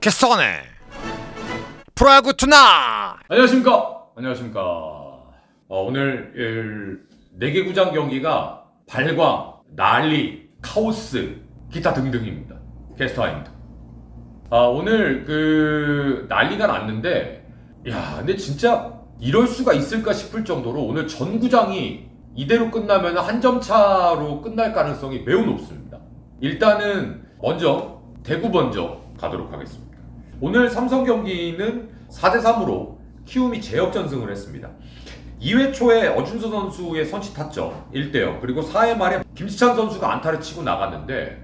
개쏘네 프로야구 투나. 안녕하십니까. 오늘 4개 구장 경기가 발광, 난리, 카오스, 기타 등등입니다. 캐스터입니다. 오늘 난리가 났는데, 근데 진짜 이럴 수가 있을까 싶을 정도로 오늘 전 구장이 이대로 끝나면 한 점 차로 끝날 가능성이 매우 높습니다. 일단은 먼저 대구 먼저 가도록 하겠습니다. 오늘 삼성 경기는 4대3으로 키움이 제역전승을 했습니다. 2회 초에 어준서 선수의 선취 타점 1대0, 그리고 4회 말에 김지찬 선수가 안타를 치고 나갔는데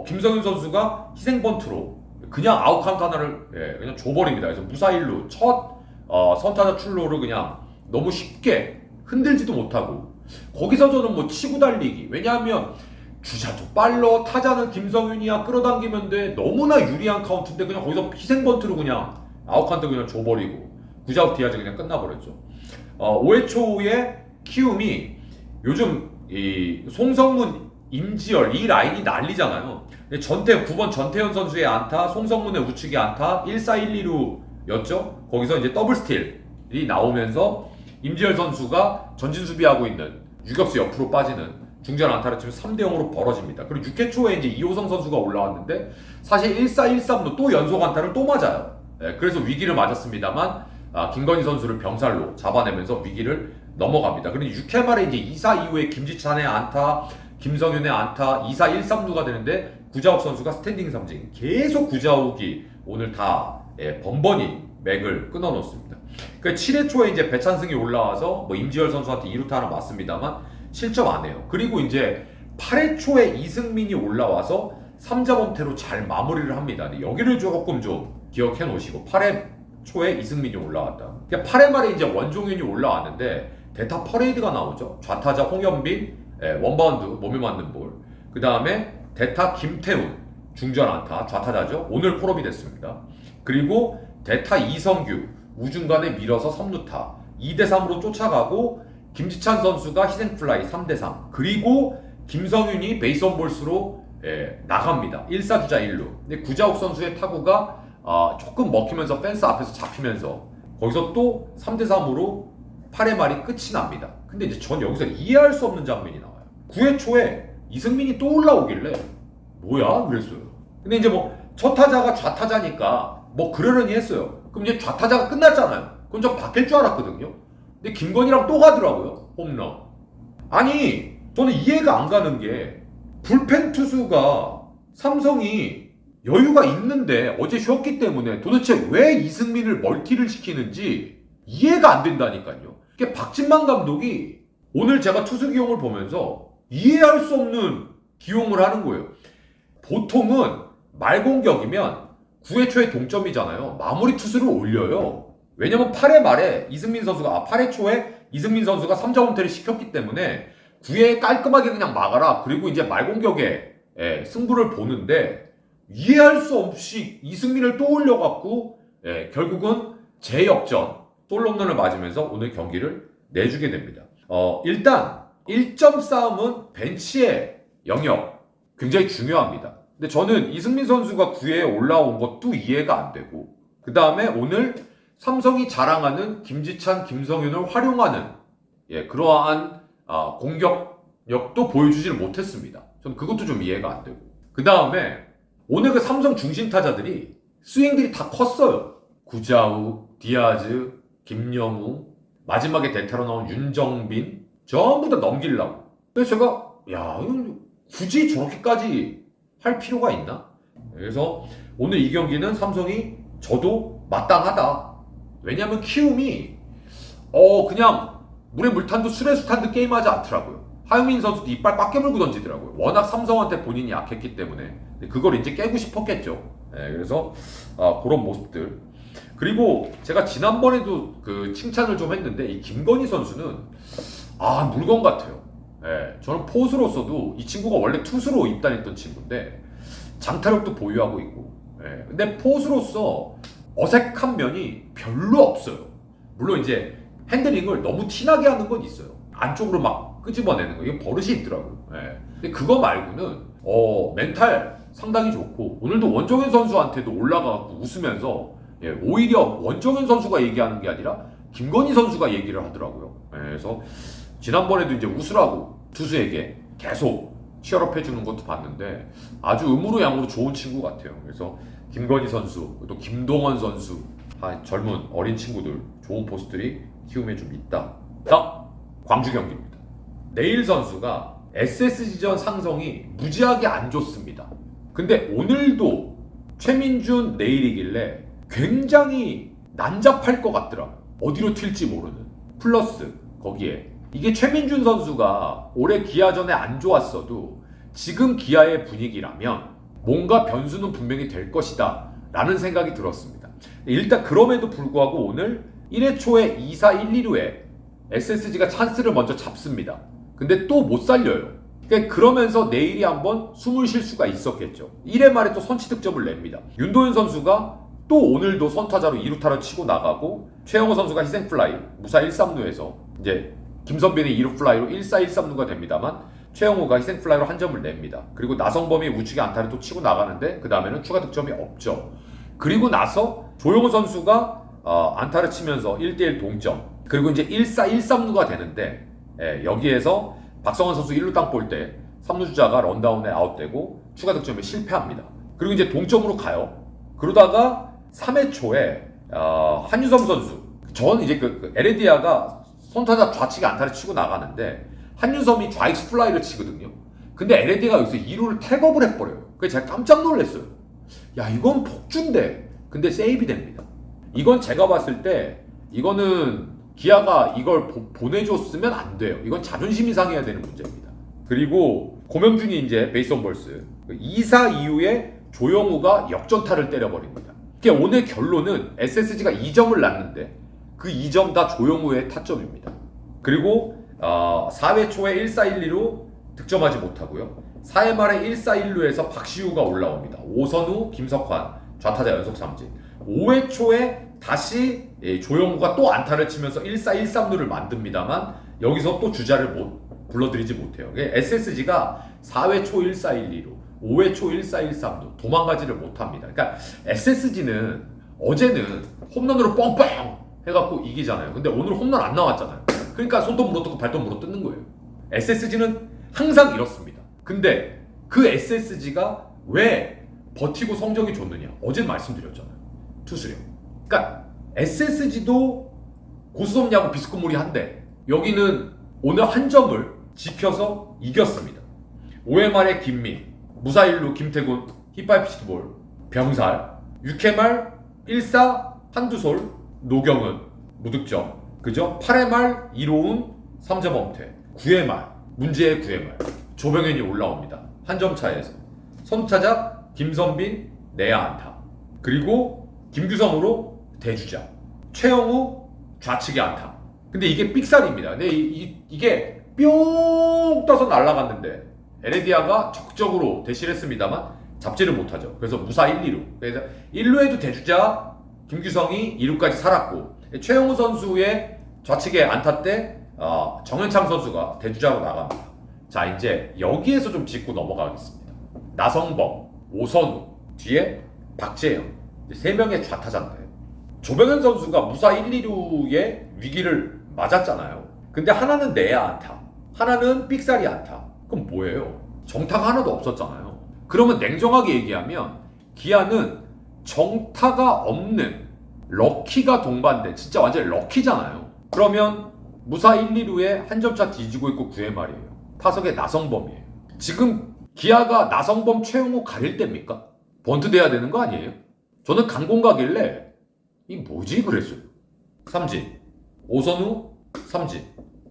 김성윤 선수가 희생 번트로 그냥 아웃 카운트 하나를 그냥 줘버립니다. 그래서 무사일루 첫 선타자 출루를 그냥 너무 쉽게 흔들지도 못하고, 거기서 저는 뭐 치고 달리기, 왜냐하면 주자도 빨러, 타자는 김성윤이야 끌어당기면 돼, 너무나 유리한 카운트인데 그냥 거기서 희생번트로 그냥 아웃카운트 그냥 줘버리고 9자웃 디아즈 그냥 끝나버렸죠. 5회 초에 키움이 요즘 이 송성문, 임지열 이 라인이 난리잖아요. 9번 전태현 선수의 안타, 송성문의 우측의 안타, 1-4, 1-2루였죠. 거기서 이제 더블 스틸이 나오면서 임지열 선수가 전진 수비하고 있는 유격수 옆으로 빠지는 중전 안타를 치면 3대0으로 벌어집니다. 그리고 6회 초에 이제 이호성 선수가 올라왔는데 사실 1-4, 1-3로 또 연속 안타를 또 맞아요. 그래서 위기를 맞았습니다만 김건희 선수를 병살로 잡아내면서 위기를 넘어갑니다. 그리고 6회 말에 이제 2사 이후에 김지찬의 안타, 김성윤의 안타, 2사 1-3루가 되는데 구자욱 선수가 스탠딩 삼진, 계속 구자욱이 오늘 다 번번이 맥을 끊어놓습니다. 그 7회 초에 이제 배찬승이 올라와서 뭐 임지열 선수한테 2루타 하나 맞습니다만 실점 안 해요. 그리고 이제 8회 초에 이승민이 올라와서 3자범퇴로 잘 마무리를 합니다. 여기를 조금 좀 기억해 놓으시고, 8회 초에 이승민이 올라왔다. 그러니까 8회 말에 이제 원종현이 올라왔는데 대타 퍼레이드가 나오죠. 좌타자 홍현빈, 원바운드 몸에 맞는 볼. 그 다음에 대타 김태훈, 중전 안타, 좌타자죠. 오늘 콜업이 됐습니다. 그리고 대타 이성규, 우중간에 밀어서 3루타, 2대3으로 쫓아가고 김지찬 선수가 희생플라이 3대3, 그리고 김성윤이 베이스온 볼스로 나갑니다. 1사 주자 1루. 근데 구자욱 선수의 타구가 조금 먹히면서 펜스 앞에서 잡히면서 거기서 또 3대3으로 8회 말이 끝이 납니다. 근데 이제 전 여기서 이해할 수 없는 장면이 나와요. 9회 초에 이승민이 또 올라오길래 뭐야? 그랬어요. 근데 이제 뭐 첫 타자가 좌타자니까 뭐 그러려니 했어요. 그럼 이제 좌타자가 끝났잖아요. 그럼 좀 바뀔 줄 알았거든요. 근데 김건희랑 또 가더라고요. 홈런. 아니 저는 이해가 안 가는 게, 불펜 투수가 삼성이 여유가 있는데 어제 쉬었기 때문에 도대체 왜 이승민을 멀티를 시키는지 이해가 안 된다니까요. 그게 박진만 감독이 오늘 제가 투수 기용을 보면서 이해할 수 없는 기용을 하는 거예요. 보통은 말공격이면 9회 초에 동점이잖아요. 마무리 투수를 올려요. 왜냐면 8회 말에 8회 초에 이승민 선수가 3자범퇴를 시켰기 때문에 9회에 깔끔하게 그냥 막아라. 그리고 이제 말공격에 승부를 보는데, 이해할 수 없이 이승민을 또 올려갖고 결국은 재역전 솔로홈런을 맞으면서 오늘 경기를 내주게 됩니다. 일단 1점 싸움은 벤치의 영역 굉장히 중요합니다. 근데 저는 이승민 선수가 9회에 올라온 것도 이해가 안 되고, 그 다음에 오늘 삼성이 자랑하는 김지찬, 김성윤을 활용하는 그러한 공격력도 보여주지를 못했습니다. 저는 그것도 좀 이해가 안 되고, 그 다음에 오늘 그 삼성 중심 타자들이 스윙들이 다 컸어요. 구자욱, 디아즈, 김영우, 마지막에 대타로 나온 윤정빈, 전부 다 넘기려고. 그래서 제가 굳이 저렇게까지 할 필요가 있나? 그래서 오늘 이 경기는 삼성이 저도 마땅하다. 왜냐면 키움이 그냥 물에 물 탄 듯 술에 술 탄 듯 게임하지 않더라고요. 하유민 선수도 이빨 꽉 깨물고 던지더라고요. 워낙 삼성한테 본인이 약했기 때문에 그걸 이제 깨고 싶었겠죠. 그래서 그런 모습들. 그리고 제가 지난번에도 그 칭찬을 좀 했는데, 이 김건희 선수는 물건 같아요. 저는 포수로서도 이 친구가 원래 투수로 입단했던 친구인데 장타력도 보유하고 있고, 근데 포수로서 어색한 면이 별로 없어요. 물론 이제 핸들링을 너무 티나게 하는 건 있어요. 안쪽으로 막 끄집어내는 거, 이게 버릇이 있더라고요. 근데 그거 말고는 멘탈 상당히 좋고 오늘도 원정현 선수한테도 올라가고 웃으면서 오히려 원정현 선수가 얘기하는 게 아니라 김건희 선수가 얘기를 하더라고요. 그래서 지난번에도 이제 웃으라고 투수에게 계속 치열업 해주는 것도 봤는데 아주 음으로 양으로 좋은 친구 같아요. 그래서 김건희 선수, 또 김동원 선수, 젊은 어린 친구들 좋은 포스들이 키움에 좀 있다. 자, 광주 경기입니다. 내일 선수가 SSG전 상성이 무지하게 안 좋습니다. 근데 오늘도 최민준 내일이길래 굉장히 난잡할 것 같더라고요. 어디로 튈지 모르는. 플러스 거기에 이게 최민준 선수가 올해 기아전에 안 좋았어도 지금 기아의 분위기라면 뭔가 변수는 분명히 될 것이다 라는 생각이 들었습니다. 일단 그럼에도 불구하고 오늘 1회 초에 2사 1, 2루에 SSG가 찬스를 먼저 잡습니다. 근데 또 못 살려요. 그러면서 내일이 한번 숨을 쉴 수가 있었겠죠. 1회 말에 또 선취 득점을 냅니다. 윤도현 선수가 또 오늘도 선타자로 2루타를 치고 나가고 최영호 선수가 희생플라이 무사 1, 3루에서 이제 김선빈의 2루 플라이로 1사 1, 3루가 됩니다만 최영호가 희생플라이로 한 점을 냅니다. 그리고 나성범이 우측에 안타를 또 치고 나가는데 그 다음에는 추가 득점이 없죠. 그리고 나서 조용호 선수가 안타를 치면서 1대1 동점. 그리고 이제 1사 1, 3루가 되는데 여기에서 박성환 선수 1루 땅 볼 때 3루 주자가 런다운에 아웃되고 추가 득점에 실패합니다. 그리고 이제 동점으로 가요. 그러다가 3회 초에 한유섬 선수, 저는 이제 그 에레디아가 선타자 좌측에 안타를 치고 나가는데 한유섬이 좌익수 플라이를 치거든요. 근데 에레디아가 여기서 2루를 태업을 해버려요. 그래서 제가 깜짝 놀랐어요. 야, 이건 폭주인데. 근데 세이브 됩니다. 이건 제가 봤을 때 이거는 기아가 이걸 보내줬으면 안 돼요. 이건 자존심이 상해야 되는 문제입니다. 그리고 고명준이 이제 베이스 온 볼스 2사 이후에 조영우가 역전타를 때려버립니다. 오늘 결론은 SSG가 2점을 났는데 그 2점 다 조영우의 타점입니다. 그리고 4회 초에 1사 1, 2루 득점하지 못하고요. 4회 말에 1사 1루에서 박시우가 올라옵니다. 오선우, 김석환 좌타자 연속 삼진. 5회 초에 다시 조영우가 또 안타를 치면서 1사 1, 3루를 만듭니다만 여기서 또 주자를 불러들이지 못해요. SSG가 4회 초 1사 1, 2루 5회 초 1사 1, 3루 도망가지를 못합니다. 그러니까 SSG는 어제는 홈런으로 뻥뻥 해갖고 이기잖아요. 근데 오늘 홈런 안 나왔잖아요. 그러니까 손도 물어뜯고 발도 물어뜯는 거예요. SSG는 항상 이렇습니다. 근데 그 SSG가 왜 버티고 성적이 좋느냐? 어제 말씀드렸잖아요. 투수력. 그러니까 SSG도 고수섭 야구 비스코모리한데 여기는 오늘 한 점을 지켜서 이겼습니다. 5회 말에 김민, 무사 1루 김태군, 힙파이 피치트볼, 병살, 6회 말 1사 한두솔, 노경은 무득점, 그죠? 8회 말 이로운 3점 엄태, 9회 말 문제의 9회 말 조병현이 올라옵니다. 한 점 차에서 선타자 김선빈 내야 안타, 그리고 김규성으로 대주자, 최영우 좌측에 안타. 근데 이게 삑살입니다. 근데 이게 뿅 떠서 날아갔는데 에레디아가 적극적으로 대시를 했습니다만 잡지를 못하죠. 그래서 무사 1, 2루. 그래서 1루에도 대주자 김규성이 2루까지 살았고 최영우 선수의 좌측에 안타 때 정현창 선수가 대주자로 나갑니다. 자, 이제 여기에서 좀 짚고 넘어가겠습니다. 나성범, 오선우, 뒤에 박재영, 3명의 좌타자인데 조병현 선수가 무사 1, 2루의 위기를 맞았잖아요. 근데 하나는 내야 안타, 하나는 삑살이 안타. 그럼 뭐예요? 정타가 하나도 없었잖아요. 그러면 냉정하게 얘기하면 기아는 정타가 없는 럭키가 동반된 진짜 완전 럭키잖아요. 그러면 무사 1, 2루에 한 점차 뒤지고 있고 9회 말이에요. 타석에 나성범이에요. 지금 기아가 나성범, 최용호 가릴 때입니까? 번트 돼야 되는 거 아니에요? 저는 강공 가길래 이 뭐지 그랬어요. 삼진, 오선우 삼진,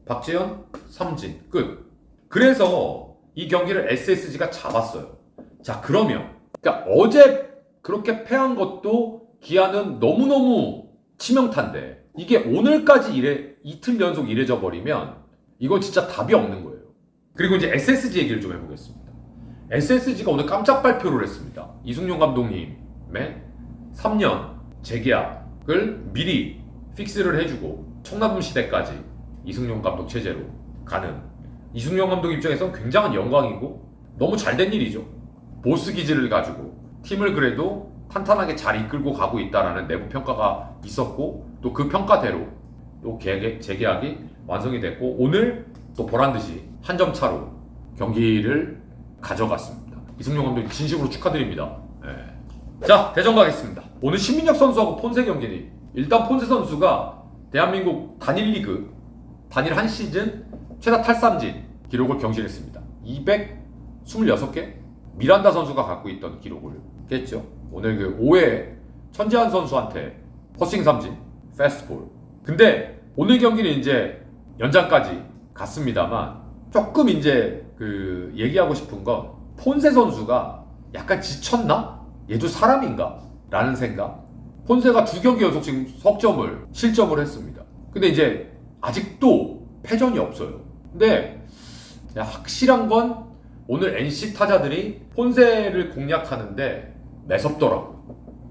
박재현 삼진, 끝. 그래서 이 경기를 SSG가 잡았어요. 자, 그러면 그러니까 어제 그렇게 패한 것도 기아는 너무너무 치명타인데 이게 오늘까지 이틀 연속 이래져 버리면 이건 진짜 답이 없는 거예요. 그리고 이제 SSG 얘기를 좀 해보겠습니다. SSG가 오늘 깜짝 발표를 했습니다. 이승용 감독님의 3년 재계약을 미리 픽스를 해주고 청라붐 시대까지 이승용 감독 체제로 가는 이승용 감독 입장에서는 굉장한 영광이고 너무 잘된 일이죠. 보스 기질을 가지고 팀을 그래도 탄탄하게 잘 이끌고 가고 있다라는 내부 평가가 있었고 또 그 평가대로 또 재계약이 완성이 됐고 오늘 또 보란듯이 한 점 차로 경기를 가져갔습니다. 이승용 감독님 진심으로 축하드립니다. 네. 자, 대전 가겠습니다. 오늘 신민혁 선수하고 폰세 경기니 일단 폰세 선수가 대한민국 단일 리그 단일 한 시즌 최다 탈삼진 기록을 경신했습니다. 226개? 미란다 선수가 갖고 있던 기록을 깼죠. 오늘 그 5회 천지한 선수한테 퍼싱 삼진, 패스트볼. 근데 오늘 경기는 이제 연장까지 갔습니다만 조금 이제 그 얘기하고 싶은 건 폰세 선수가 약간 지쳤나? 얘도 사람인가? 라는 생각. 폰세가 2경기 연속 지금 석점을 실점을 했습니다. 근데 이제 아직도 패전이 없어요. 근데 확실한 건 오늘 NC 타자들이 폰세를 공략하는데 매섭더라고요.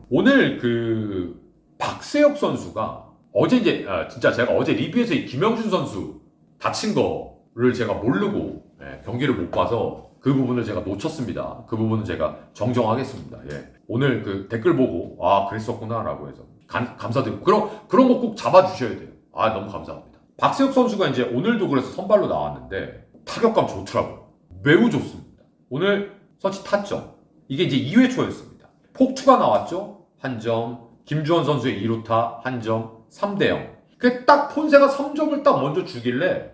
오늘 그 박세혁 선수가 어제 이제 진짜 제가 어제 리뷰에서 이 김영준 선수 다친 거를 제가 모르고 경기를 못 봐서 그 부분을 제가 놓쳤습니다. 그 부분은 제가 정정하겠습니다. 예. 오늘 그 댓글 보고 그랬었구나라고 해서 감사드리고 그런 거 꼭 잡아주셔야 돼요. 너무 감사합니다. 박세혁 선수가 이제 오늘도 그래서 선발로 나왔는데 타격감 좋더라고요. 매우 좋습니다. 오늘 서치 타점 이게 이제 2회 초였습니다. 폭투가 나왔죠. 한 점. 김주원 선수의 2루타 한 점. 3대0. 그 딱 폰세가 3점을 딱 먼저 주길래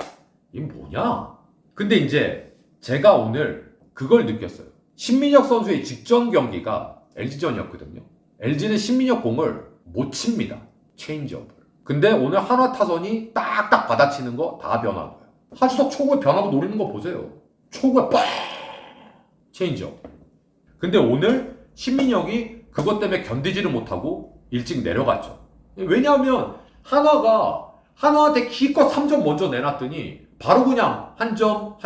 이게 뭐냐? 근데 이제 제가 오늘 그걸 느꼈어요. 신민혁 선수의 직전 경기가 LG전이었거든요. LG는 신민혁 공을 못 칩니다. 체인지업을. 근데 오늘 한화 타선이 딱딱 받아치는 거 다 변화고요. 하주석 초구에 변화구 노리는 거 보세요. 초구에 빡! 체인지업. 근데 오늘 신민혁이 그것 때문에 견디지를 못하고 일찍 내려갔죠. 왜냐하면 한화한테 기껏 3점 먼저 내놨더니 바로 그냥 한 점,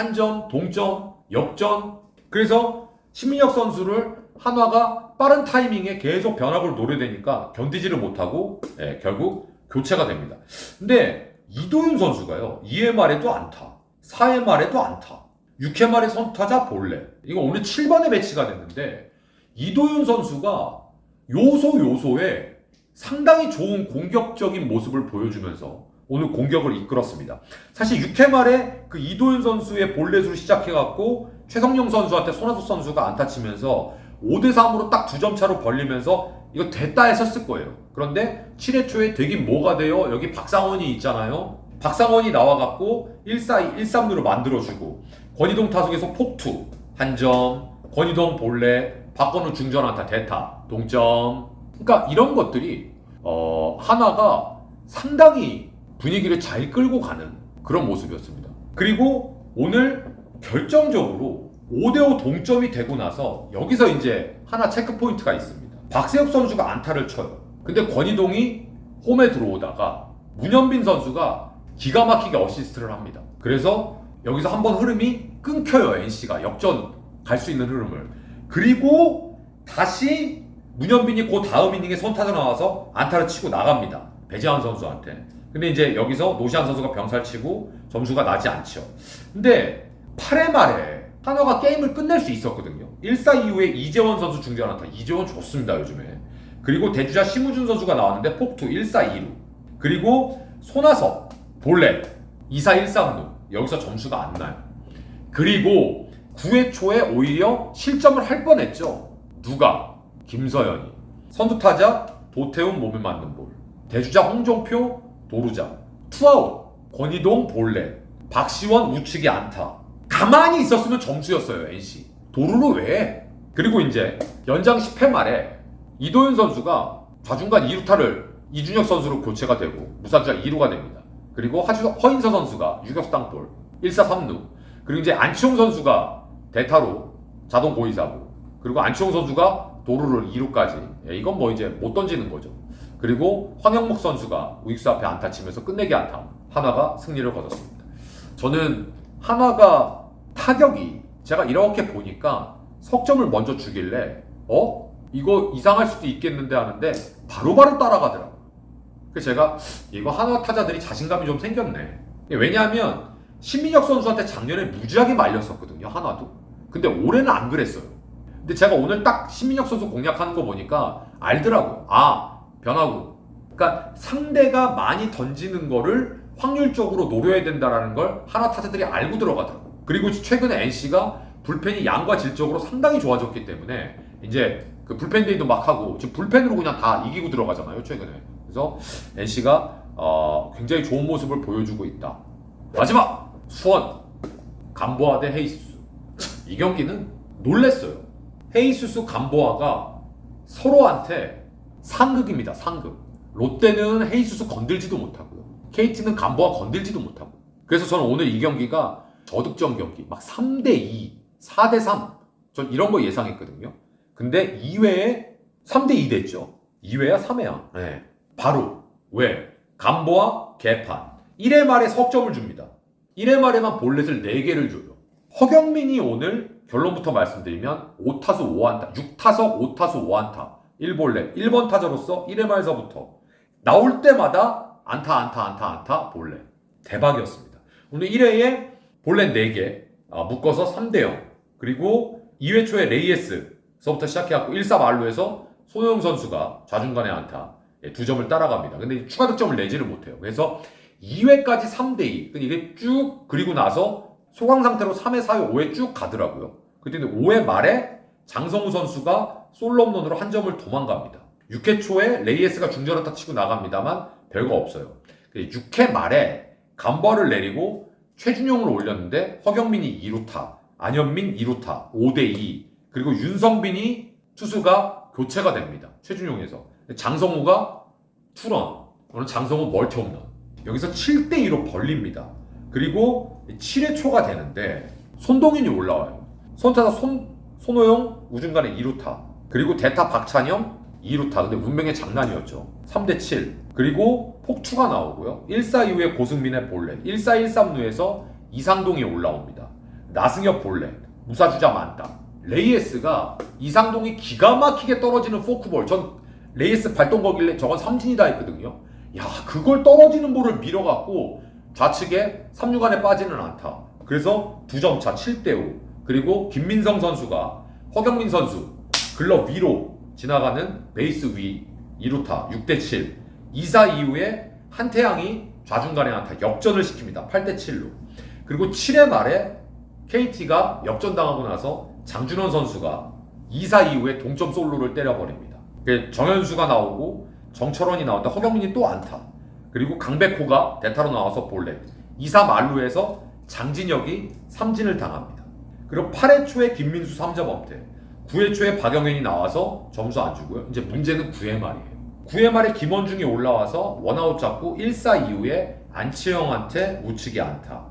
동점, 역전. 그래서 신민혁 선수를 한화가 빠른 타이밍에 계속 변화구를 노려대니까 견디지를 못하고 결국 교체가 됩니다. 근데 이도윤 선수가요. 2회 말에도 안타, 4회 말에도 안타, 6회 말에 선타자 볼넷. 이거 오늘 7번에 배치가 됐는데 이도윤 선수가 요소에 상당히 좋은 공격적인 모습을 보여주면서 오늘 공격을 이끌었습니다. 사실 6회 말에 그 이도윤 선수의 볼넷으로 시작해갖고 최성용 선수한테 손아섭 선수가 안타 치면서 5대3으로 딱 2점 차로 벌리면서 이거 됐다 했었을 거예요. 그런데 7회 초에 되긴 뭐가 돼요? 여기 박상원이 있잖아요. 박상원이 나와갖고 1-4-2, 1-3루로 만들어주고 권희동 타석에서 폭투 한 점, 권희동 볼넷, 박건우 중전 안타 대타 동점. 그러니까 이런 것들이 한화가 상당히 분위기를 잘 끌고 가는 그런 모습이었습니다. 그리고 오늘 결정적으로 5대5 동점이 되고 나서 여기서 이제 하나 체크 포인트가 있습니다. 박세혁 선수가 안타를 쳐요. 근데 권희동이 홈에 들어오다가 문현빈 선수가 기가 막히게 어시스트를 합니다. 그래서 여기서 한번 흐름이 끊겨요. NC가 역전 갈 수 있는 흐름을. 그리고 다시 문현빈이 그 다음 이닝에 선타자 나와서 안타를 치고 나갑니다. 배재환 선수한테. 근데 이제 여기서 노시안 선수가 병살치고 점수가 나지 않죠. 근데 8회 말에 한화가 게임을 끝낼 수 있었거든요. 1-4 이후에 이재원 선수 중전 안타. 이재원 좋습니다, 요즘에. 그리고 대주자 심우준 선수가 나왔는데 폭투 1-4 2루. 그리고 손아섭 볼넷 2-4 1-3루. 여기서 점수가 안 나요. 그리고 9회 초에 오히려 실점을 할 뻔했죠. 누가? 김서현이. 선두타자 도태훈 몸에 맞는 볼. 대주자 홍종표 도루자. 투아웃. 권희동 볼넷. 박시원 우측에 안타. 가만히 있었으면 점수였어요. NC. 도루를 왜 해? 그리고 이제 연장 10회 말에 이도윤 선수가 좌중간 2루타를 이준혁 선수로 교체가 되고 무사주자 2루가 됩니다. 그리고 허인서 선수가 유격수 땅볼 1-4 3루. 그리고 이제 안치홍 선수가 대타로 자동 고의사고. 그리고 안치홍 선수가 도루를 2루까지. 이건 뭐 이제 못 던지는 거죠. 그리고 황영목 선수가 우익수 앞에 안타 치면서 끝내기 안타. 한화가 승리를 거뒀습니다. 저는 한화가 타격이 제가 이렇게 보니까 석점을 먼저 주길래 이거 이상할 수도 있겠는데 하는데 바로바로 따라가더라고요. 그래서 제가 이거 한화 타자들이 자신감이 좀 생겼네. 왜냐하면 신민혁 선수한테 작년에 무지하게 말렸었거든요. 한화도. 근데 올해는 안 그랬어요. 근데 제가 오늘 딱 신민혁 선수 공략하는 거 보니까 알더라고요. 아, 변화구. 그러니까 상대가 많이 던지는 거를 확률적으로 노려야 된다라는 걸 하나 타자들이 알고 들어가더라고요. 그리고 최근에 NC가 불펜이 양과 질적으로 상당히 좋아졌기 때문에 이제 그 불펜 데이도 막 하고 지금 불펜으로 그냥 다 이기고 들어가잖아요, 최근에. 그래서 NC가 굉장히 좋은 모습을 보여주고 있다. 마지막 수원 감보아 대 헤이수스. 이 경기는 놀랬어요. 헤이수스 감보아가 서로한테 상극입니다. 상극. 롯데는 헤이수스 건들지도 못하고요. KT는 감보아 건들지도 못하고. 그래서 저는 오늘 이 경기가 저득점 경기 막 3대2, 4대3 전 이런 거 예상했거든요. 근데 2회에 3대2 됐죠. 2회야 3회야. 네. 바로 왜? 감보아 개판. 1회 말에 석점을 줍니다. 1회 말에만 볼넷을 4개를 줘요. 허경민이 오늘 결론부터 말씀드리면 5타수 5안타, 6타석 5타수 5안타, 1볼넷, 1번 타자로서 1회 말서부터 나올 때마다 안타, 볼넷. 대박이었습니다. 오늘 1회에 볼넷 4개, 묶어서 3대0. 그리고 2회 초에 레이에스서부터 시작해갖고 1사 말루에서 손호영 선수가 좌중간에 안타, 2점을 따라갑니다. 근데 추가 득점을 내지를 못해요. 그래서 2회까지 3대2. 이게 쭉 그리고 나서 소강 상태로 3회, 4회, 5회 쭉 가더라고요. 그때 5회 말에 장성우 선수가 솔로 홈런으로 한 점을 도망갑니다. 6회 초에 레이에스가 중전안타 치고 나갑니다만 별거 없어요. 6회 말에 감보아를 내리고 최준용을 올렸는데 허경민이 2루타, 안현민 2루타, 5대2. 그리고 윤성빈이 투수가 교체가 됩니다. 최준용에서. 장성우가 투런. 오늘 장성우 멀티 홈런. 여기서 7대2로 벌립니다. 그리고 7회 초가 되는데 손동인이 올라와요. 선타자 손호영 우중간에 2루타. 그리고 대타 박찬영 2루타. 근데 운명의 장난이었죠. 3대7. 그리고 폭투가 나오고요. 1사 이후에 고승민의 볼넷. 1사 1삼루에서 이상동이 올라옵니다. 나승엽 볼넷. 무사주자 만땅. 레이에스가 이상동이 기가 막히게 떨어지는 포크볼. 전 레이에스 발동 거길래 저건 삼진이다 했거든요. 야, 그걸 떨어지는 볼을 밀어갖고 좌측에 3루간에 빠지는 안타. 그래서 2점 차 7대5. 그리고 김민성 선수가 허경민 선수 글럽 위로 지나가는 베이스 위 2루타 6대7. 2사 이후에 한태양이 좌중간에 안타 역전을 시킵니다. 8대7로. 그리고 7회 말에 KT가 역전당하고 나서 장준원 선수가 2사 이후에 동점 솔로를 때려버립니다. 정현수가 나오고 정철원이 나온다. 허경민이 또 안타. 그리고 강백호가 대타로 나와서 볼넷. 2사 만루에서 장진혁이 삼진을 당합니다. 그리고 8회 초에 김민수 3점 범퇴. 9회 초에 박영현이 나와서 점수 안 주고요. 이제 문제는 9회 말이에요. 9회 말에 김원중이 올라와서 원아웃 잡고 1사 이후에 안치영한테 우측이 안타.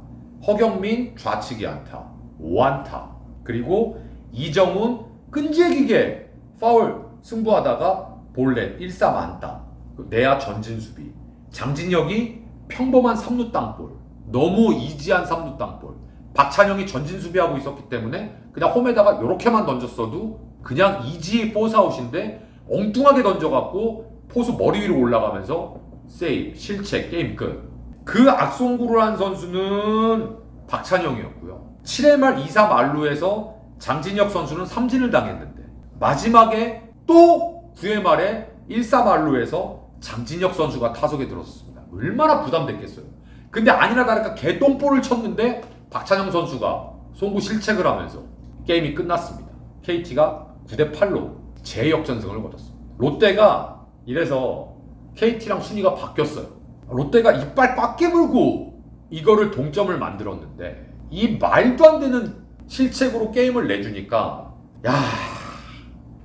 허경민 좌측이 안타. 5안타. 그리고 이정훈 끈질기게 파울 승부하다가 볼넷 1사 만땅. 내야 전진 수비. 장진혁이 평범한 3루 땅볼. 너무 이지한 3루 땅볼. 박찬영이 전진 수비하고 있었기 때문에 그냥 홈에다가 요렇게만 던졌어도 그냥 이지 포스아웃인데 엉뚱하게 던져갖고 포수 머리 위로 올라가면서 세이브, 실책, 게임 끝. 그 악송구를 한 선수는 박찬영이었고요. 7회 말 2사 만루에서 장진혁 선수는 삼진을 당했는데 마지막에 또 9회 말에 1사 만루에서 장진혁 선수가 타석에 들었습니다. 얼마나 부담됐겠어요. 근데 아니나 다를까 개똥볼을 쳤는데 박찬영 선수가 송구 실책을 하면서 게임이 끝났습니다. KT가 9대8로 재역전승을 거뒀습니다. 롯데가 이래서 KT랑 순위가 바뀌었어요. 롯데가 이빨 꽉 깨물고 이거를 동점을 만들었는데 이 말도 안 되는 실책으로 게임을 내주니까 야,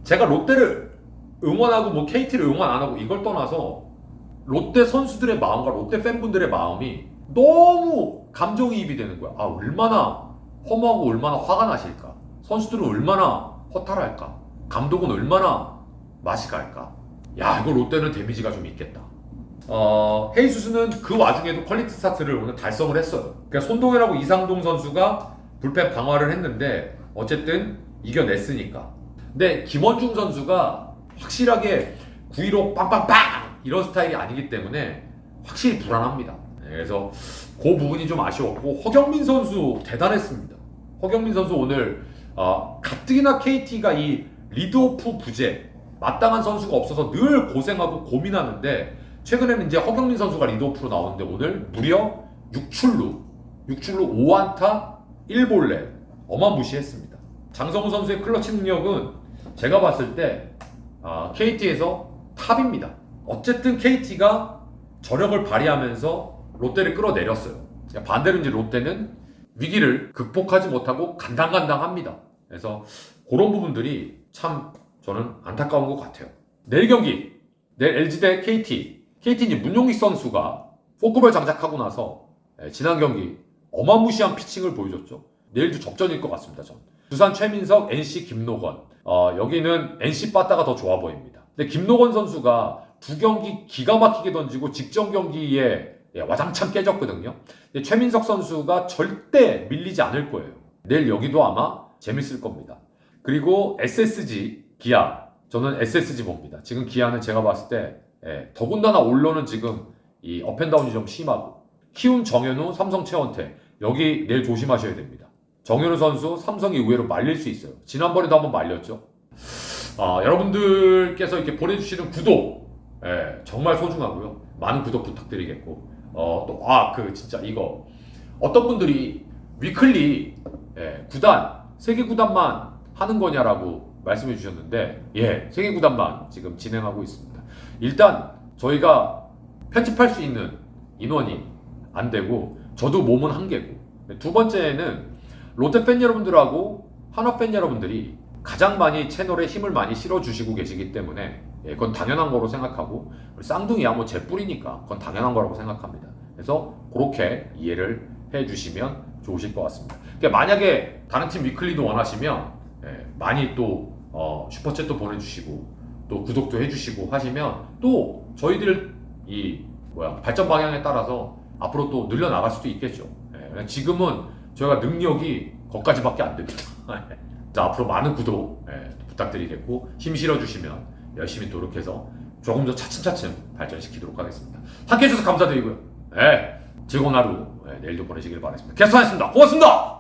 제가 롯데를 응원하고 뭐 KT를 응원 안 하고 이걸 떠나서 롯데 선수들의 마음과 롯데 팬분들의 마음이 너무 감정이입이 되는 거야. 아, 얼마나 허무하고 얼마나 화가 나실까. 선수들은 얼마나 허탈할까. 감독은 얼마나 맛이 갈까. 야, 이거 롯데는 데미지가 좀 있겠다. 헤이수스는 그 와중에도 퀄리티 스타트를 오늘 달성을 했어요. 그러니까 손동현하고 이상동 선수가 불펜 방어를 했는데 어쨌든 이겨냈으니까. 근데 김원중 선수가 확실하게 9-1-5 빵빵빵 이런 스타일이 아니기 때문에 확실히 불안합니다. 그래서 그 부분이 좀 아쉬웠고 허경민 선수 대단했습니다. 허경민 선수 오늘 가뜩이나 KT가 이 리드오프 부재 마땅한 선수가 없어서 늘 고생하고 고민하는데 최근에는 이제 허경민 선수가 리드오프로 나오는데 오늘 무려 6출루 5안타 1볼넷 어마무시했습니다. 장성우 선수의 클러치 능력은 제가 봤을 때 KT에서 탑입니다. 어쨌든 KT가 저력을 발휘하면서 롯데를 끌어내렸어요. 반대로 이제 롯데는 위기를 극복하지 못하고 간당간당합니다. 그래서 그런 부분들이 참 저는 안타까운 것 같아요. 내일 경기, 내일 LG 대 KT. KT 이제 문용익 선수가 포크볼 장착하고 나서 지난 경기 어마무시한 피칭을 보여줬죠. 내일도 접전일 것 같습니다. 전. 두산 최민석, NC 김노건. 여기는 NC 빠따가 더 좋아 보입니다. 근데 김노건 선수가 두 경기 기가 막히게 던지고 직전 경기에 와장창 깨졌거든요. 근데 최민석 선수가 절대 밀리지 않을 거예요. 내일 여기도 아마 재밌을 겁니다. 그리고 SSG 기아, 저는 SSG 봅니다. 지금 기아는 제가 봤을 때 더군다나 올로는 지금 이 업앤다운이 좀 심하고 키움 정현우, 삼성 최원태 여기 내일 조심하셔야 됩니다. 정현우 선수 삼성이 의외로 말릴 수 있어요. 지난번에도 한번 말렸죠. 여러분들께서 이렇게 보내주시는 구독 정말 소중하고요. 많은 구독 부탁드리겠고 진짜 이거 어떤 분들이 위클리 구단 3개 구단만 하는 거냐라고 말씀해 주셨는데 3개 구단만 지금 진행하고 있습니다. 일단 저희가 편집할 수 있는 인원이 안 되고 저도 몸은 한계고 두 번째는 롯데 팬 여러분들하고 한화 팬 여러분들이 가장 많이 채널에 힘을 많이 실어주시고 계시기 때문에 그건 당연한 거로 생각하고 쌍둥이야 뭐 제 뿌리니까 그건 당연한 거라고 생각합니다. 그래서 그렇게 이해를 해주시면 좋으실 것 같습니다. 그러니까 만약에 다른 팀 위클리도 원하시면 많이 또 슈퍼챗도 보내주시고 또 구독도 해주시고 하시면 또 저희들 발전 방향에 따라서 앞으로 또 늘려나갈 수도 있겠죠. 지금은 저희가 능력이 거기까지밖에 안 됩니다. 자, 앞으로 많은 구독 부탁드리겠고 힘 실어주시면 열심히 노력해서 조금 더 차츰차츰 발전시키도록 하겠습니다. 함께해 주셔서 감사드리고요. 즐거운 하루 내일도 보내시길 바라겠습니다. 계속하겠습니다. 고맙습니다.